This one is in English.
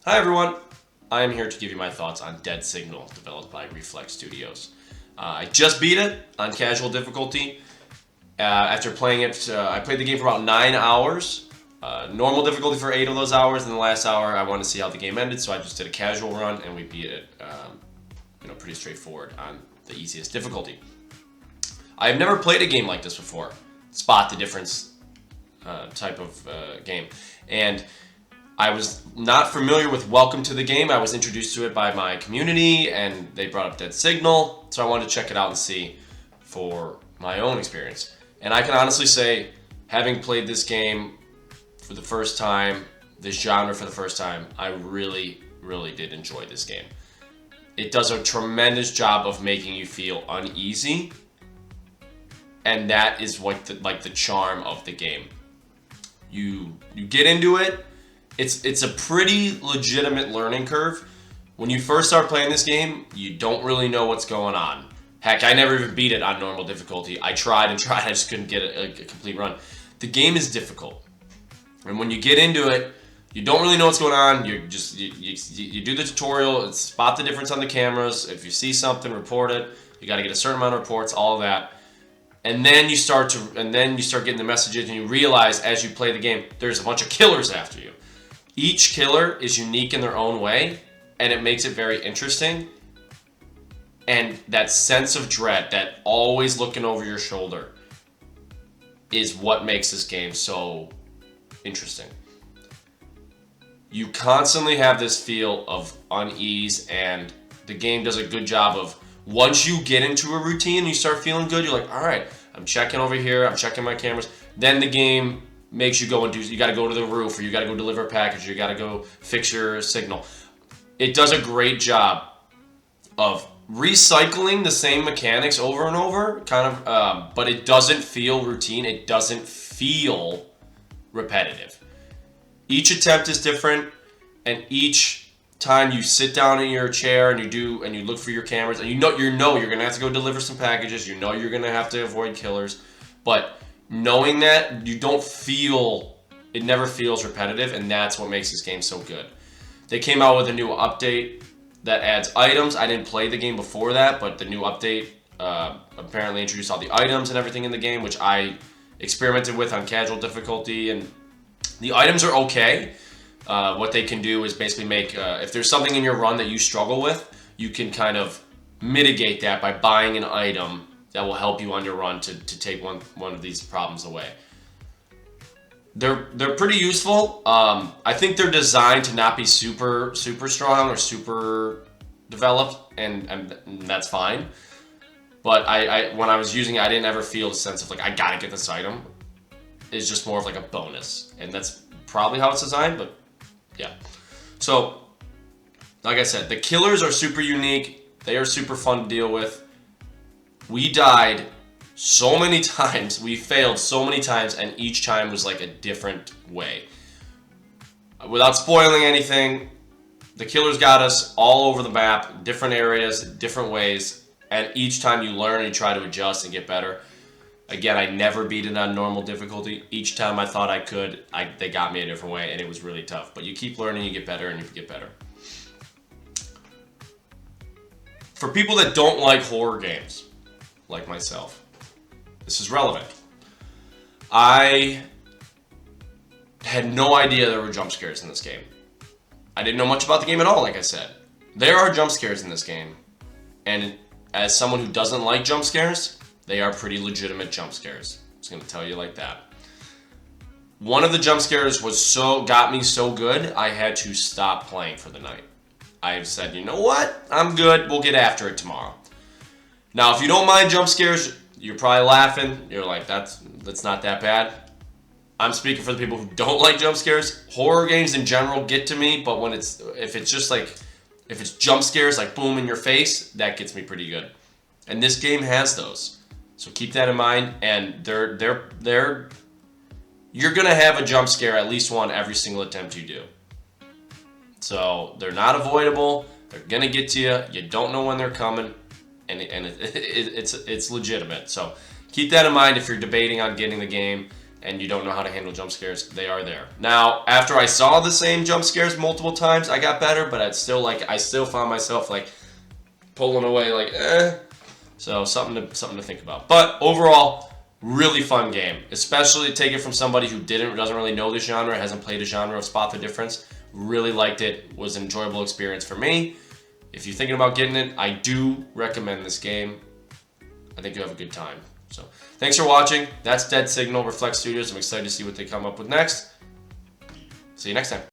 Hi everyone, I am here to give you my thoughts on Dead Signal, developed by Reflex Studios. I just beat it on casual difficulty. After playing it, I played the game for about 9 hours. Normal difficulty for 8 of those hours, and the last hour I wanted to see how the game ended, so I just did a casual run, and we beat it pretty straightforward on the easiest difficulty. I have never played a game like this before, spot the difference type of game, and I was not familiar with Welcome to the Game. I was introduced to it by my community, and they brought up Dead Signal, so I wanted to check it out and see for my own experience. And I can honestly say, having played this game for the first time, this genre for the first time, I really, really did enjoy this game. It does a tremendous job of making you feel uneasy, and that is what the charm of the game. You get into it. It's a pretty legitimate learning curve. When you first start playing this game, you don't really know what's going on. Heck, I never even beat it on normal difficulty. I tried and tried, I just couldn't get a complete run. The game is difficult. And when you get into it, you don't really know what's going on. You do the tutorial, spot the difference on the cameras. If you see something, report it. You got to get a certain amount of reports, all of that. And then you start getting the messages, and you realize as you play the game, there's a bunch of killers after you. Each killer is unique in their own way, and it makes it very interesting. And that sense of dread, that always looking over your shoulder, is what makes this game so interesting. You constantly have this feel of unease, and the game does a good job of, once you get into a routine and you start feeling good, you're like, all right, I'm checking over here, I'm checking my cameras. Then the game makes you go and you got to go to the roof, or you got to go deliver a package, or you got to go fix your signal. It does a great job of recycling the same mechanics over and over, but it doesn't feel routine. It doesn't feel repetitive. Each attempt is different, and each time you sit down in your chair and you look for your cameras, and you know you're gonna have to go deliver some packages. You know you're gonna have to avoid killers, but knowing that, it never feels repetitive, and that's what makes this game so good. They came out with a new update that adds items. I didn't play the game before that, but the new update apparently introduced all the items and everything in the game, which I experimented with on casual difficulty, and the items are okay. What they can do is basically make, if there's something in your run that you struggle with, you can kind of mitigate that by buying an item that will help you on your run to take one of these problems away. They're pretty useful. I think they're designed to not be super strong or super developed, and that's fine. But when I was using it, I didn't ever feel the sense of like, I gotta get this item. It's just more of like a bonus, and that's probably how it's designed. But yeah. So, like I said, the killers are super unique. They are super fun to deal with. We died so many times, we failed so many times, and each time was like a different way. Without spoiling anything, the killers got us all over the map, different areas, different ways, and each time you learn and you try to adjust and get better. Again, I never beat it on normal difficulty. Each time I thought I could, they got me a different way, and it was really tough. But you keep learning, you get better, and you get better. For people that don't like horror games, like myself, this is relevant. I had no idea there were jump scares in this game. I didn't know much about the game at all, like I said. There are jump scares in this game, and as someone who doesn't like jump scares, they are pretty legitimate jump scares. I'm just going to tell you like that. One of the jump scares got me so good, I had to stop playing for the night. I said, you know what? I'm good. We'll get after it tomorrow. Now, if you don't mind jump scares, you're probably laughing. You're like, that's not that bad. I'm speaking for the people who don't like jump scares. Horror games in general get to me, but if it's jump scares like boom in your face, that gets me pretty good. And this game has those. So keep that in mind, and you're gonna have a jump scare, at least one, every single attempt you do. So they're not avoidable. They're gonna get to you. You don't know when they're coming, and it's legitimate. So keep that in mind if you're debating on getting the game, and you don't know how to handle jump scares, they are there. Now, after I saw the same jump scares multiple times, I got better, but I still found myself like pulling away, like So something to think about. But overall, really fun game, especially take it from somebody who doesn't really know the genre, hasn't played a genre of Spot the Difference. Really liked it. Was an enjoyable experience for me. If you're thinking about getting it, I do recommend this game. I think you'll have a good time. So, thanks for watching. That's Dead Signal, Reflect Studios. I'm excited to see what they come up with next. See you next time.